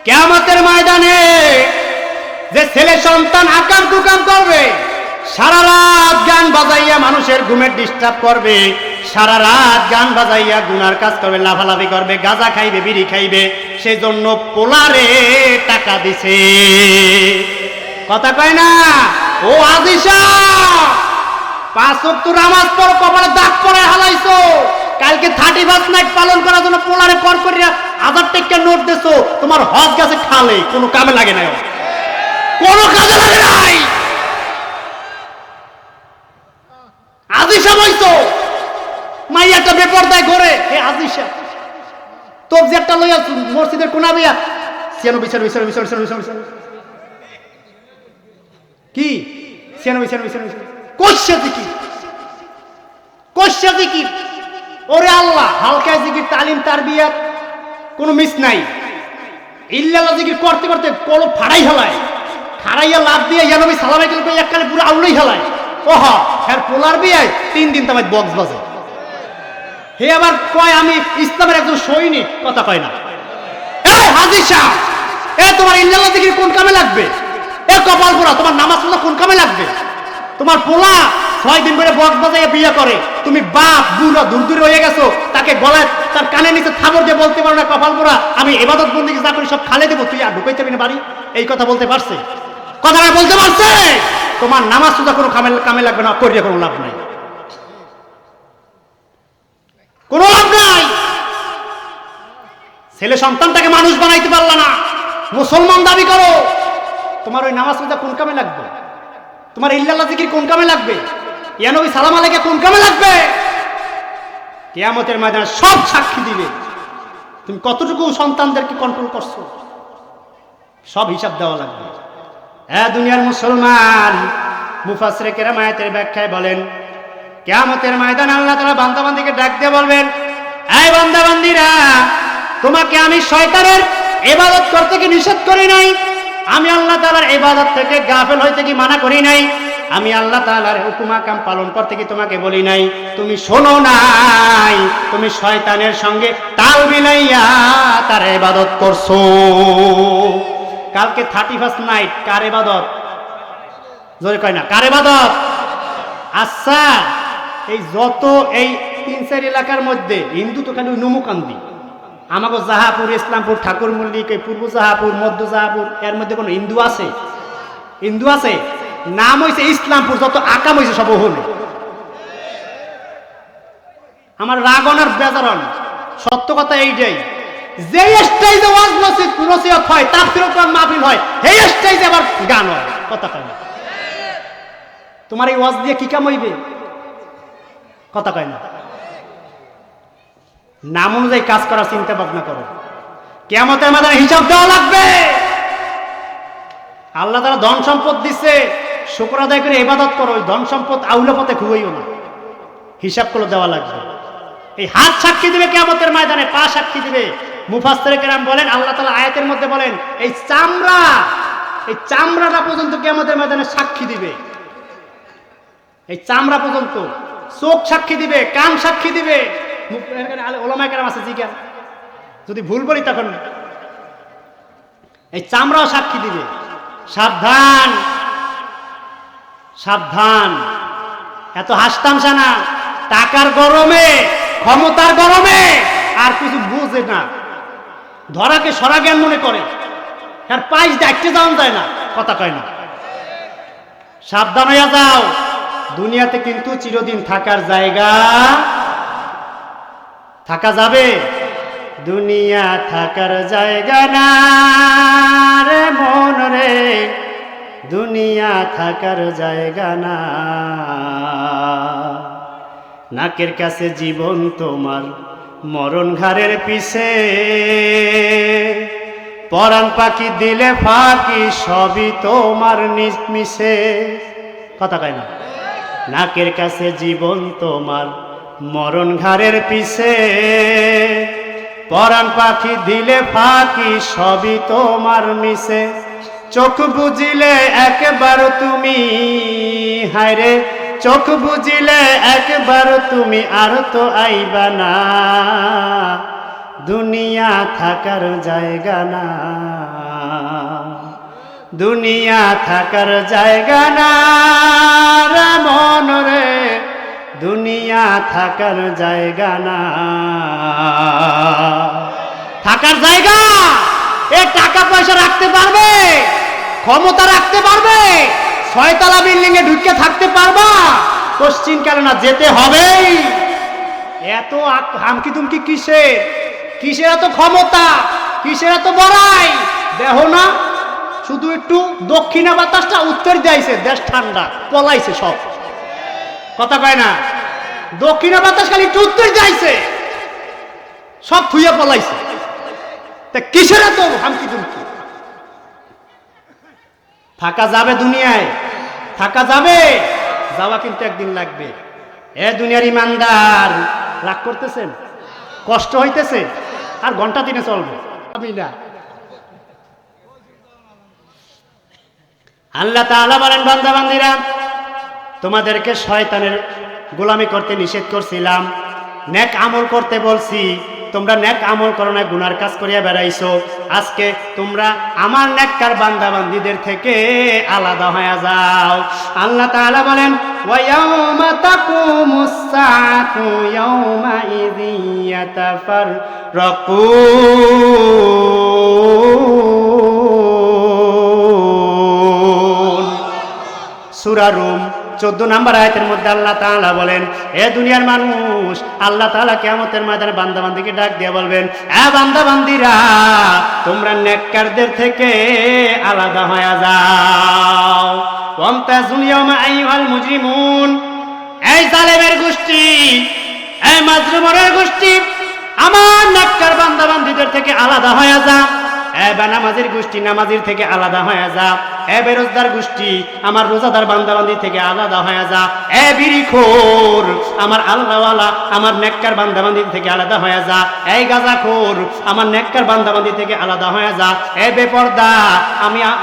কিয়ামতের ময়দানে। যে ছেলে সন্তান আকাম কুকাম করবে, সারা রাত গান বাজাইয়া মানুষের ঘুমের ডিস্টার্ব করবে, সারা রাত গান বাজাইয়া গুনার কাজ করবে, লাফালাফি করবে, গাঁজা খাইবে, বিড়ি খাইবে, সেজন্য পোলারে টাকা দিছে। কথা কয় না? ও আজিশা, 5 ওয়াক্ত নামাজ পড়, কপালে দাগ পরে হালাইছো, কালকে 31 নাইট পালন করার জন্য পোলারে পর করিয়া 1000 টাকা নোট দিছো, তোমার হজ গেছে খালে, কোনো কামে লাগে নাই, কোনো কাজে লাগে নাই। আজিশা বইছো, মাইয়াটা বেপরদায় ঘরে, হে আজিশা তোর যে একটা লইয়া মসজিদের কোনা বইয়া সিয়ানো বিচার বিচার বিচার বিচার বিচার কি সিয়ানো বিচার বিচার বিচার কোশ্চা জিকির, কোশ্চা জিকির। ওরে আল্লাহ, হালকা জিকির, তালিম তারবিয়াত কোনো মিস নাই। ইল্লাল্লাহ জিকির করতে করতে কলব ফাড়াই হেলায়, খাড়াইয়া লাভ দিয়ে ইয়া নবী সালাম আলাইকুম কই এককালে পুরো আউলাই হেলায়। ওহা এর পোলার বিয়ায় 3 দিন তামাই বক্স বাজে। হে আবার কয় আমি ইসলামের একজন সৈনিক। কথা কয় না? এই হাজিশা, এ তোমার ইল্লাল্লাহ জিকির কোন কামে লাগবে? এ কপাল পোড়া, তোমার নামাজ পড়া কোন কামে লাগবে? তোমার পোলা 6 দিন ধরে বক্স বাজাইয়া বিয়ে করে, তুমি বাপ বুড়া দূর দূরে হয়ে গেছো, তাকে গলায় তার কানের নিচে থাবড় দিয়ে বলতে পারো না, কপাল পোড়া আমি ইবাদত বন্দেগী যা করি সব খালে দেবো, তুই আর ঢুকাইতে পারবি না বাড়ি? এই কথা বলতে পারছে? কথাটা বলতে পারছে? তোমার নামাজ সুদা কোনো কামে লাগবে না, করিয়া কোনো লাভ নাই, কোনো লাভ নাই। ছেলে সন্তানটাকে মানুষ বানাইতে পারলা না, মুসলমান দাবি করো, তোমার ওই নামাজ সুদা কোন কামে লাগবে? তোমার ইল্লাল্লাহ জিকির কোন কামে লাগবে? ইয়া নবী সালাম আলাইকে কোন কামে লাগবে? কিয়ামতের ময়দানে সব সাক্ষী দিবে তুমি কতটুকু সন্তানদেরকে কন্ট্রোল করছো, সব হিসাব দেওয়া লাগবে। দুনিয়ার মুসলমান, মুফাসসিরে কেরাম আয়াতের ব্যাখ্যায় বলেন কিয়ামতের ময়দানে আল্লাহ তাআলা বান্দাবান্দিকে ডাক দিয়ে বলবেন, এই বান্দাবান্দিরা, তোমাকে আমি শয়তানের ইবাদত করতে কি নিষেধ করি নাই? আমি আল্লাহ তাআলার ইবাদত থেকে গাফেল হইতে কি মানা করি নাই? আমি আল্লাহ তাআলার হুকুম আহকাম পালন করতে কি তোমাকে বলি নাই? তুমি শোনো নাই, তুমি শয়তানের সঙ্গে তাল মিলাইয়া তার ইবাদত করছো। কালকে 31 নাইট কার ইবাদত? জোরে কয় না, কার ইবাদত? আচ্ছা, এই যত এই 3-4 এলাকার মধ্যে হিন্দু তো খালি নমুকান্দি, আমাকে জাহাপুর, ইসলামপুর, ঠাকুর মল্লিক, পূর্ব জাহাপুর, মধ্য জাহাপুর, এর মধ্যে কোনো হিন্দু আছে? হিন্দু আছে? নাম হয়েছে ইসলামপুর, যত আকাম হয়েছে সব হল। আমার রাগনার বেজারন, সত্য কথা এইটাই, যে স্টেজে ওয়াজ নসিহত হয়, তাফসীর মাহফিল হয়, এই স্টেজে আবার গান হয়। কথা কয় না, তোমার এই ওয়াজ দিয়ে কি কাম হইবে? কথা কয় না। নাম অনুযায়ী কাজ করার চিন্তা ভাবনা করো, কিয়ামতের ময়দানে হিসাব দেওয়া লাগবে। আল্লাহ তাআলা ধন সম্পদ দিচ্ছে, শুকর আদায় করে ইবাদত করো, ওই ধন সম্পদ আউলা পথে খুঁইও না, হিসাব করে দেওয়া লাগবে। এই হাত সাক্ষী দিবে কিয়ামতের ময়দানে, পা সাক্ষী দিবে। মুফাসসিরে কেরাম বলেন, আল্লাহ তাআলা আয়াতের মধ্যে বলেন, এই চামড়াটা পর্যন্ত কিয়ামতের ময়দানে সাক্ষী দিবে। এই চামড়া পর্যন্ত, চোখ সাক্ষী দিবে, কান সাক্ষী দিবে। ওলামায়ে কেরাম আছে, জিজ্ঞান যদি ভুল বলি তখন। এই চামড়াও সাক্ষী দিবে। সাবধান, সাবধান, এত হাসতামশা না। টাকার গরমে, ক্ষমতার গরমে আর কিছু বুঝে না, ধরাকে সরাজ্ঞান মনে করে, আর পাইস দেখতে যাওয়া যায় না। কথা কয় না। সাবধান হইয়া যাও, দুনিয়াতে কিন্তু চিরদিন থাকার জায়গা, থাকা যাবে? দুনিয়া থাকার জায়গা না রে মন রে, দুনিয়া থাকার জায়গা না। নাকের কাছে জীবন তোমার, মরণ ঘাড়ের পিছে, পরাণ পাখি দিলে ফাঁকি, সবই তোমার নিজ মিশে। কথা কয় না। নাকের কাছে জীবন তোমার, মরণ ঘাড়ের পিছে, পরাণ পাখি দিলে ফাঁকি, সবই তোমার মিশে। চোখ বুঝিলে একবার তুমি, হায়রে চোখ বুঝিলে একবার তুমি, আর তো আইবা না। দুনিয়া থাকার জায়গা না, দুনিয়া থাকার জায়গা না রে মন রে, দুনিয়া থাকার জায়গা না। থাকার জায়গা, এ টাকা পয়সা রাখতে পারবে, ক্ষমতা রাখতে পারবে, 6 তলা বিল্ডিং এ ঢুকে থাকতে পারবা? কোশ্চিন কেন না, যেতে হবেই। এত হামকি তুমকি কিসের? কিসের এত ক্ষমতা? কিসের এত বড়াই? দেখো না, শুধু একটু দক্ষিণা বাতাসটা উত্তর দিয়েছে, দেশ ঠান্ডা, পলাইছে সব। কথা কয় না। দক্ষিণা বাতাস খালি একটু উত্তর দিয়েছে, সব থুইয়া পলাইছে। তা কিসের এত হামকি তুমকি? থাকা যাবে দুনিয়ায়, থাকা যাবে, যাওয়া কিন্তু একদিন লাগবে। এ দুনিয়ার ইমানদার, রাগ করতেছেন? কষ্ট হইতেছে? আর ঘন্টা 3 চলবে। আমি না, আল্লাহ তাআলা বলেন, বান্দা বান্দিরা, তোমাদেরকে শয়তানের গোলামি করতে নিষেধ করছিলাম, নেক আমল করতে বলছি, তোমরা নেক আমল করো না, গুনার কাজ করিয়া বেড়াইছো। আজকে তোমরা আমার নেককার বান্দা বান্দীদের থেকে আলাদা হয়ে যাও। আল্লাহ তাআলা বলেন, ওয়া ইয়াউমা তাকুমুস সাআতু ইয়াউমা ইযি ইয়াতাফাররাকুন। সূরা রুম 14 নম্বর আয়াতের মধ্যে আল্লাহ তাআলা বলেন, এ দুনিয়ার মানুষ, আল্লাহ তাআলা কিয়ামতের ময়দানে বান্দা বান্দীকে ডাক দিয়ে বলবেন, এ বান্দা বান্দীরা, তোমরা নেককারদের থেকে আলাদা হয়ে যাও। ওয়ামতাজুল ইয়াওমা আইয়ুহাল মুজরিমুন, এই জালেমের গোষ্ঠী, এই মাজলুমের গোষ্ঠী, আমার নেককার বান্দা বান্দীদের থেকে আলাদা হয়ে যা। এ বেনামাজির গোষ্ঠী, নামাজির থেকে আলাদা হয়ে যা। এ বেরোজগার গোষ্ঠী, আমার রোজাদার বান্দা বান্দী থেকে আলাদা হয়ে যা। এ বিড়িখোর, আমার আল্লাহওয়ালা, আমার নেককার বান্দা বান্দী থেকে আলাদা হয়ে যা। এই গাঁজাখোর, আমার নেককার বান্দা বান্দী থেকে আলাদা হয়ে যা। এ বেপর্দা,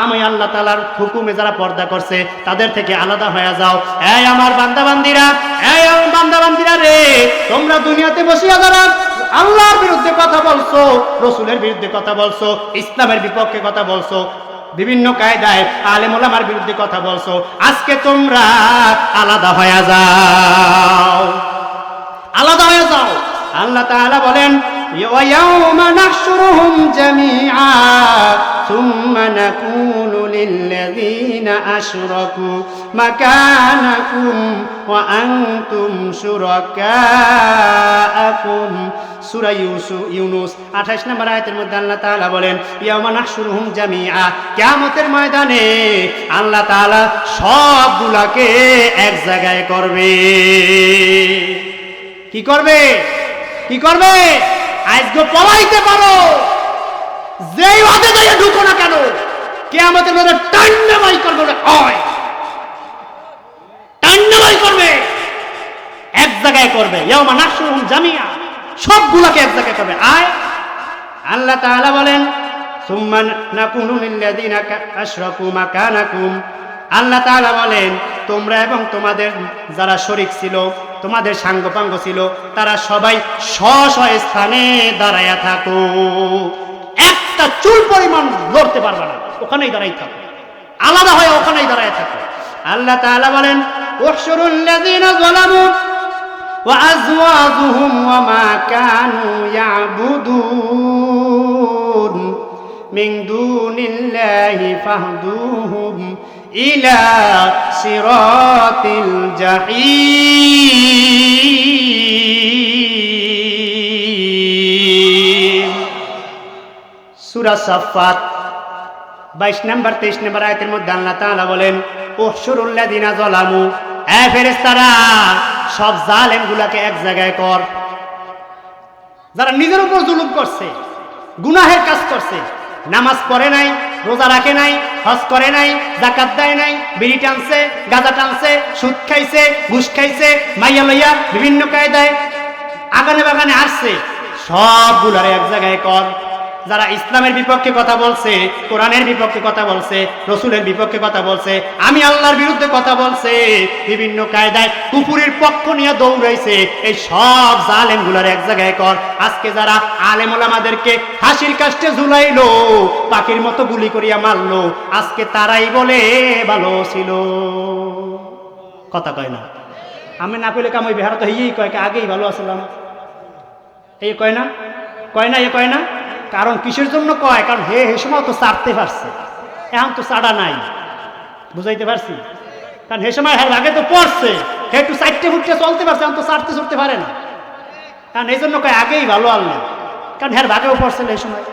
আমি আল্লাহ তাআলার হুকুমে যারা পর্দা করছে তাদের থেকে আলাদা হয়ে যাও। এই আমার বান্দা বান্দীরা, এই আমার বান্দা বান্দীরা রে, তোমরা দুনিয়াতে বসিয়া যারা আল্লাহর বিরুদ্ধে কথা বলছো, রসুলের বিরুদ্ধে কথা বলছো, ইসলামের বিপক্ষে কথা বলছো, বিভিন্ন কায়দায় আলেম ওলামার বিরুদ্ধে কথা বলছো, আজকে তোমরা আলাদা হয়ে যাও, আলাদা হয়ে যাও। আল্লাহ তাআলা বলেন ইয়াউমা নাহশুরুহুম জামিআ সুম্মা নাকুলু লিল্লাযীনা আশরাকু মাকানাকুম ওয়া আনতুম শুরাকাআকুম। সূরা ইউনূস 28 নম্বর আয়াতের মধ্যে আল্লাহ তাআলা বলেন ইয়াউমা নাহশুরুহুম জামিআ, কিয়ামতের ময়দানে আল্লাহ তাআলা সবগুলাকে এক জায়গায় করবে। কি করবে? কি করবে? আজকে পলাইতে পারো, যেই ওয়াদে দিয়ে ঢুকো না কেন, কিয়ামতের মধ্যে টান্নামাই করবে, হয় টান্নামাই করবে, এক জায়গায় করবে। ইয়াউমা নাহশুরুহুম জামিআ, সবগুলোকে এক জায়গায় করবে। আয় আল্লাহ তাআলা বলেন সুম্মা নাকুলু লিল্লাযীনা আশরাকু মাকানাকুম। আল্লাহ তাআলা বলেন তোমরা এবং তোমাদের যারা শরীক ছিল, তোমাদের সাঙ্গপাঙ্গ ছিল, তারা সবাই স্ব স্থানে দাঁড়ায়া থাকো, একটা চুল পরিমাণ লড়তে পারবে না, ওখানেই দাঁড়াই থাকো, আলাদা হয়ে ওখানেই দাঁড়ায় থাকো। আল্লাহ তাআলা বলেন উহশুরুল লাযীনা যালামু ওয়া আযওয়াজুহুম ওয়া মা কানু ইয়াবুদুন মিন দুনিল্লাহি ফাহদুহুম ইলা সিরাতিল জাহিম। সূরা সাফফাত 22 নম্বর 23 নম্বর আয়াতের মধ্যে আল্লাহ তাআলা বলেন উহশুরুল লাযীনা যালামু, এ ফেরেশতারা সব জালেমগুলোকে এক জায়গায় কর। যারা নিজের উপর জুলুম করছে, গুনাহের কাজ করছে, নামাজ পড়ে নাই, রোজা রাখে নাই, হজ করে নাই, যাকাত দেয় নাই, বিড়ি টানছে, গাঁজা টানছে, সুদ খাইছে, ঘুষ খাইছে, মাইয়া লইয়া বিভিন্ন কায়দায় আগানে বাগানে আসছে, সবগুলার এক জায়গায় কর। যারা ইসলামের বিপক্ষে কথা বলছে, কোরআনের বিপক্ষে কথা বলছে, রসুলের বিপক্ষে কথা বলছে, আমি আল্লাহর বিরুদ্ধে কথা বলছে, বিভিন্ন কায়দায় কুফুরের পক্ষ নিয়ে দৌড়াইছে, এই সব জালেমগুলার এক জায়গায় কর। আজকে যারা আলেম ওলামাদেরকে ফাঁসির কাস্টে ঝুলাইলো, পাখির মতো গুলি করিয়া মারলো, আজকে তারাই বলে ভালো ছিল। কথা কয় না? আমি না কইলে কাম ওই বিহার তো হইয়েই কয় আগেই ভালো আসলাম, এই কয় না? কয় না? এ কয় না? কারণ কিসের জন্য কয়? কারণ হে সময় তো চারতে পারছে, এখন তো চাড়া নাই, বুঝাইতে পারছি? কারণ হে সময় হ্যাঁ আগে তো পড়ছে, হে একটু চারটে ফুটতে চলতে পারছে, এখন তো চারতে চড়তে পারে না, কারণ এই জন্য কয় আগেই ভালো আল্লাহ, কারণ হ্যাঁ ভাগেও পড়ছে এই সময়।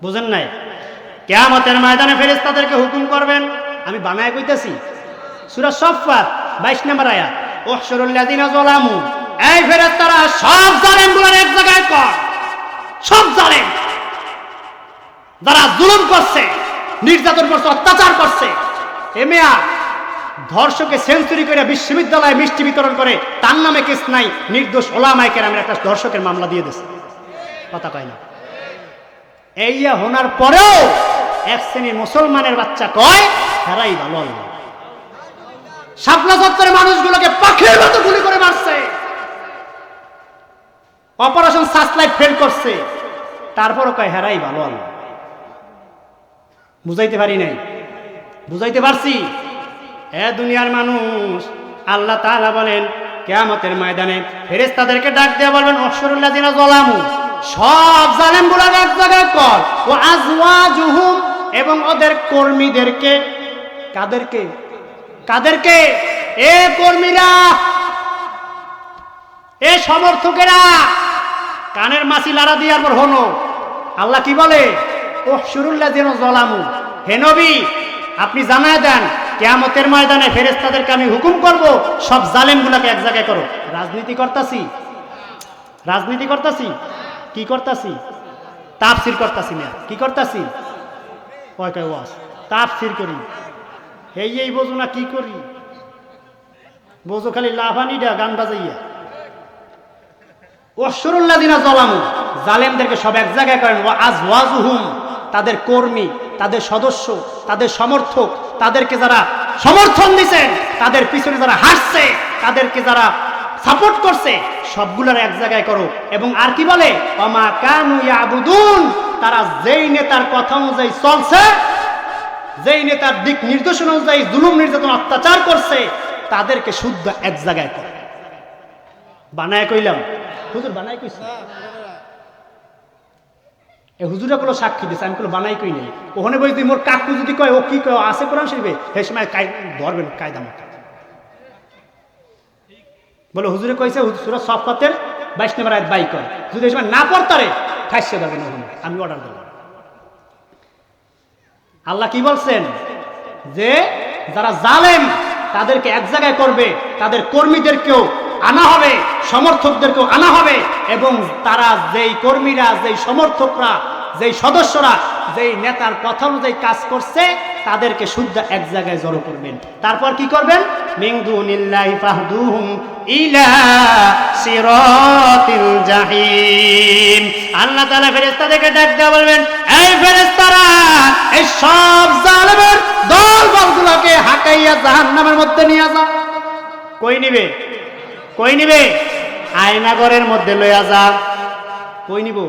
বুঝেন নাই? কিয়ামতের ময়দানে ফেরেশতাদেরকে হুকুম করবেন, আমি বানায় কইতেছি, সূরা সাফফাত 22 নম্বর আয়াত, উহশুরুল লাযীনা যালামু, এই ফেরেশতারা সব জালেমগুলোর এক জায়গায় কর। সব জালেম যারা জুলুম করছে, নির্যাতন করছে, অত্যাচার করছে, এমেয়া ধর্ষকে সেঞ্চুরি করে বিশ্ববিদ্যালয়ে মিষ্টি বিতরণ করে, তার নামে কেস নাই, নির্দোষ ওলামায়ে কেরামের একটা ধর্ষকের মামলা দিয়ে দিয়েছে। কথা কয় না? এই হোনার পরেও এক শ্রেণীর মুসলমানের বাচ্চা কয় হেরাই ভালো আল্লাহ। শাপলা চত্বরের মানুষগুলোকে পাখির মতো গুলি করে মারছে, অপারেশন সার্চলাইট ফেল করছে, তারপরও কয় হেরাই ভালো আল্লাহ। বুঝাইতে পারি নাই? বুঝাইতে পারছি? এ দুনিয়ার মানুষ, আল্লাহ তাআলা বলেন কিয়ামতের ময়দানে ফেরেশতাদেরকে ডাক দিয়ে বলবেন উহশুরুল লাযীনা যালামু, সব জালেমগুলোকে এক জায়গায় কর, ওয়া আযওয়াজুহুম, এবং ওদের কর্মীদেরকে। কাদেরকে? কাদেরকে? এ কর্মীরা, এ সমর্থকেরা, কানের মাছি লাড়া দিয়ে আর হনো। আল্লাহ কি বলে? উহশুরুল লাযীনা যালামু, হে নবী আপনি জানায় দেন কিয়ামতের ময়দানে ফেরেশতাদেরকে আমি হুকুম করব সব জালেমগুলোকে এক জায়গায় করো। রাজনীতি করতাছি কি করতাছি? তাফসীর করতাছি না, কি করতাছি? কয় কয় ওয়াজ তাফসীর করি। এই বোঝো না কি করি? বোঝো খালি লাফানিটা গান বাজাইয়া। ওয়াসরুল্লাযিনা যালামু, জালেমদেরকে সব এক জায়গায় করেন। ওয়া আজওয়াজুহুম, তাদের কর্মী, তাদের সদস্য, তাদের সমর্থক, তাদেরকে যারা সমর্থন দিয়েছেন, তাদের পিছনে যারা হাঁটছে, তাদেরকে যারা সাপোর্ট করছে, সবগুলোর এক জায়গায় করো। এবং আর কি বলে, ওমা কানু ইয়াবুদুন, তারা যেই নেতার কথা অনুযায়ী চলছে, যেই নেতার দিক নির্দেশনা অনুযায়ী জুলুম নির্যাতন অত্যাচার করছে, তাদেরকে শুদ্ধ এক জায়গায় করে। বানায় কইলাম, হুজুর বানায় কইছি, এই হুজুরা গুলো সাক্ষী দিচ্ছে, আমি কোনো বানাই কই নাই। ওখানে বলছি মোর কাকু যদি কয় ও কি কয় আছে কোরআন শরীফে, সেই সময় ধরবেন কায়দা মতো। বলে হুজুরে কইছে সূরা সফাতের 22 নম্বর আয়াত বাই কর, যদি এই সময় না পড়তারে ঠাইসে ধরবেন। ওখানে আমি অর্ডার দিলাম। আল্লাহ কি বলছেন, যে যারা জালেম তাদেরকে এক জায়গায় করবে, তাদের কর্মীদেরকেও আনা হবে, সমর্থকদেরকেও আনা হবে, এবং তারা যেই কর্মীরা, যেই সমর্থকরা, যেই সদস্যরা যেই নেতার কথা অনুযায়ী কাজ করছে, তাদেরকে শুদ্ধ এক জায়গায় জড়ো করবেন। তারপর কি করবেন, মিন দুনিল্লাহি ফাহদুহুম ইলা সিরাতিল জাহিম। আল্লাহ তাআলা ফেরেশতাদেরকে ডাক দিয়ে বলবেন, এই ফেরেশতারা, এই সব জালেমের দলবলগুলোকে হাঁকাইয়া জাহান্নামের মধ্যে নিয়ে যা। কই নিবে? আয়নাগরের মধ্যে লইয়া যা। কই নিব?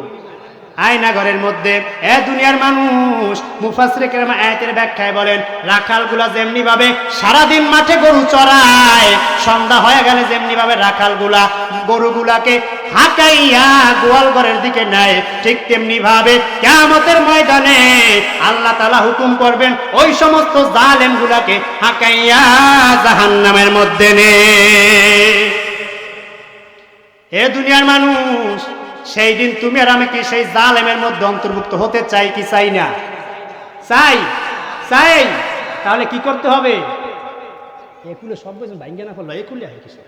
আয়নাগরের মধ্যে। এ দুনিয়ার মানুষ, মুফাসসিরে কেরাম আয়াতের ব্যাখ্যায় বলেন, রাখালগুলা যেমনি ভাবে সারাদিন মাঠে গরু চড়ায়, সন্ধ্যা হয়ে গেলে যেমনি ভাবে রাখালগুলা গরুগুলাকে হাঁকাইয়া গোয়াল ঘরের দিকে নেয়, ঠিক তেমনি ভাবে কিয়ামতের ময়দানে আল্লাহ তাআলা হুকুম করবেন ওই সমস্ত জালেমগুলাকে হাঁকাইয়া জাহান্নামের মধ্যে নে। এ দুনিয়ার মানুষ, সেই দিন তুমি আর আমি কি সেই জালেমের মধ্যে অন্তর্ভুক্ত হতে চাই কি চাই না? চাই। তাহলে কি করতে হবে? একুলে সব কিছু ভাঙ্গে না করলো, একুলে হয় কিছু।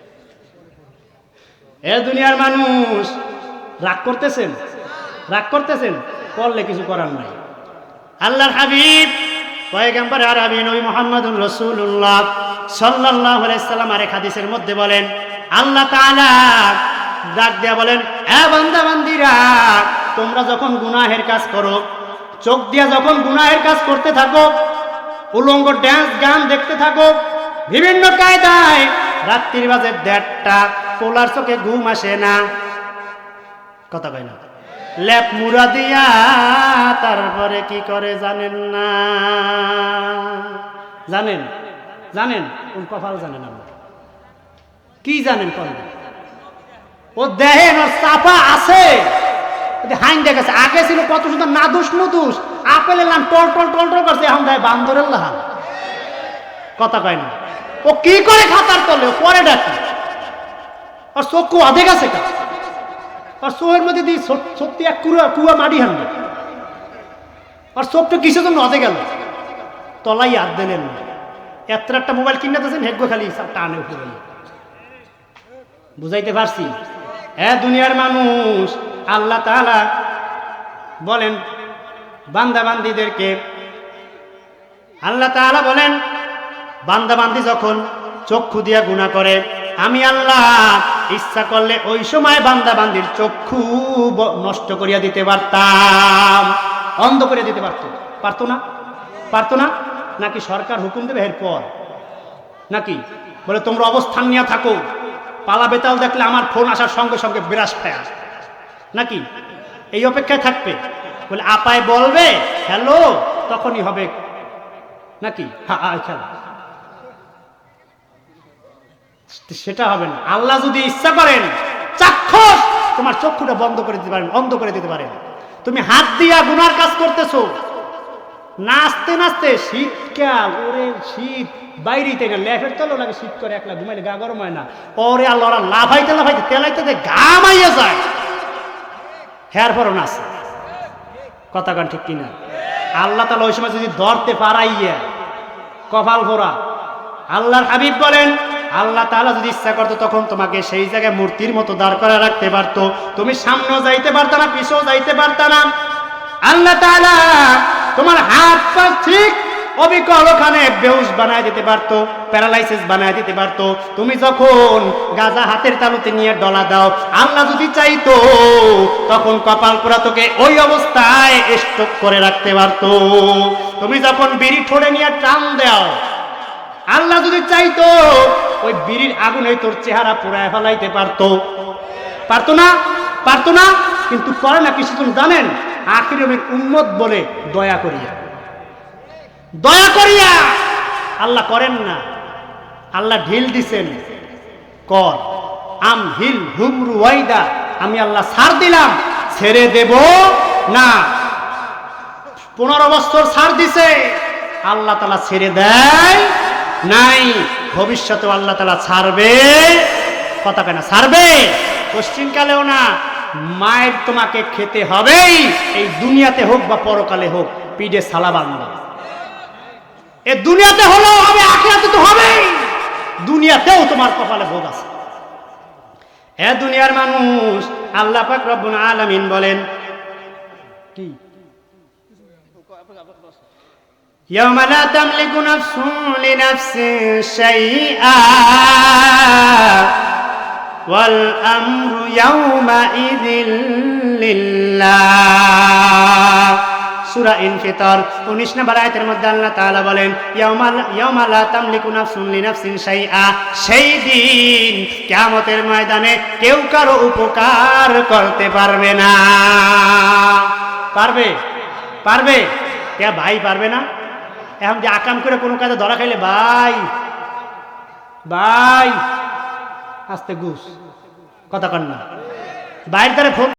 এ দুনিয়ার মানুষ, রাগ করতেছেন, করলে কিছু করার নাই। আল্লাহর হাবিব পয়গম্বর আরবি নবী মুহাম্মদুর রাসূলুল্লাহ সাল্লাল্লাহু আলাইহি সাল্লাম আরেক হাদিসের মধ্যে বলেন, আল্লাহ তাআলা ডাক দিয়া বলেন, এ বান্দা বান্দিরা, তোমরা যখন গুনাহের কাজ করো, চোখ দিয়া যখন গুনাহের কাজ করতে থাকো, উলঙ্গ ড্যান্স গান দেখতে থাকো, বিভিন্ন কায়দায়, রাত্রির বাজে 1:30টা, পোলার চোখে ঘুম আসে না, কথা কয় না, লেপ মুড়া দিয়া তারপরে কি করে জানেন না? জানেন কোন কপাল জানেন? আমরা কি জানেন? কোন ও দেহেন ওর চাপা আছে, হাইন দেখেছে। আগে ছিল কত সুন্দর নাদুস নুদুস, আপেল এলাম টল করছে, এখন দেয় বান্দরের লাহান, কথা কয় না। ও কি করে খাতার তলে পরে ডাকি, আর চক্ষু অধে গেছে কা, আর চোখের মধ্যে দিয়ে সত্যি এক কুয়া মাটি হানবে, আর চোখটা কিসের জন্য অধে গেল, তলাই হাত দিলেন না। এত একটা মোবাইল কিনে দিয়েছেন, হেগো খালি টানে উঠে গেল। বুঝাইতে পারছি? হ্যাঁ দুনিয়ার মানুষ, আল্লাহ তাআলা বলেন বান্দা বান্দীদেরকে, আল্লাহ তাআলা বলেন বান্দা বান্দি যখন চক্ষু দিয়া গুনাহ করে, আমি আল্লাহ ইচ্ছা করলে ওই সময় বান্দা বান্দির চক্ষু নষ্ট করিয়া দিতে পারতাম, অন্ধ করিয়া দিতে পারতো না? নাকি সরকার হুকুম দেবে এরপর? নাকি বলে তোমরা অবস্থান নিয়ে থাকো, পালা বেতাল দেখলে আমার ফোন আসার সঙ্গে সঙ্গে বিরাস পায়, নাকি এই অপেক্ষায় থাকবে? বলে আপায় বলবে হ্যালো, তখনই হবে, নাকি? খেলা সেটা হবে না। আল্লাহ যদি ইচ্ছা করেন চাক্ষুষ তোমার চক্ষুটা বন্ধ করে দিতে পারেন, অন্ধ করে দিতে পারেন। তুমি হাত দিয়া গুনার কাজ করতেছো, নাচতে নাচতে, শীতকাল, ওরে শীত বাইরেতে না, লেফের তলেও লাগে শীত করে, একলা ঘুমাইলে গা গরম হয় না, ওরে আল্লাহ লাফাইতে তেলাইতে গা মাইয়া যায়, হেয়ার পরও নাচে, কথা কন ঠিক কিনা? আল্লাহ তাআলা ওই সময় যদি ধরতে পারাইয়া কপাল ভরা। আল্লাহর হাবিব বলেন আল্লাহ তাআলা যদি ইচ্ছা করতো তখন তোমাকে সেই জায়গায় মূর্তির মতো দাঁড় করা রাখতে পারতো, তুমি সামনেও যাইতে পারতা না, পিছেও যাইতে পারতা না। আল্লাহ তাআলা তোমার হাত পা ঠিক অবিকল ওখানে বেহুশ বানায় দিতে পারতো, প্যারালাইসিস বানায় দিতে পারতো। তুমি যখন গাজা হাতের তালুতে নিয়ে ডলা দাও, আল্লাহ যদি চাইতো তখন কপাল পোড়া তোকে ওই অবস্থায় স্ট্রোক করে রাখতে পারতো। তুমি যখন বিড়ি ঠোঁটে নিয়ে টান দাও, আল্লাহ যদি চাইতো ওই বিড়ির আগুনে তোর চেহারা পুরায় ফেলাইতে পারতো। পারতো না? পারতো না, কিন্তু করে না কিছু তুমি জানেন? আখির নবীর উম্মত বলে দয়া করিয়া, দয়া করিয়া আল্লাহ করেন না। আল্লাহ ঢিল দিছেন, কর আম হিল হুমরু ওয়াইদা, আমি আল্লাহ ছাড় দিলাম, ছেড়ে দেব না। 15 বছর ছাড় দিছে, আল্লাহ তাআলা ছেড়ে দেয় নাই, ভবিষ্যতে আল্লাহ তাআলা ছাড়বে, কথা কেন ছাড়বে, পশ্চিমকালেও না। মায়ের তোমাকে খেতে হবেই, এই দুনিয়াতে হোক বা পরকালে হোক, পিঠে সালা বাঁধবে। এ দুনিয়াতে হলো হবে, আখিরাতে তো হবেই। দুনিয়াতেও তোমার কপালে ভোগ আছে। এ দুনিয়ার মানুষ, আল্লাহ পাক রব্বুল আলামিন বলেন কি, ইয়াওমা লা তামলিকু নাফসুন লিনাফসিন শাইআ ওয়াল আমরু ইয়াওমা ইযিল লিল্লাহ। সূরা ইনফিতার 19 নম্বর আয়াতের মধ্যে আল্লাহ তাআলা বলেন ইয়াওমা লা তামলিকু নাফসুন লিনাফসিন শাইআ, সেই দিন কিয়ামতের ময়দানে কেউ কারো উপকার করতে পারবে না। পারবে? পারবে? কে ভাই পারবে না? এখন যে আকাম করে কোনো কাজে ধরা খাইলে ভাই ভাই আস্তে ঘুষ, কথা কন না, বাইরের দ্বারা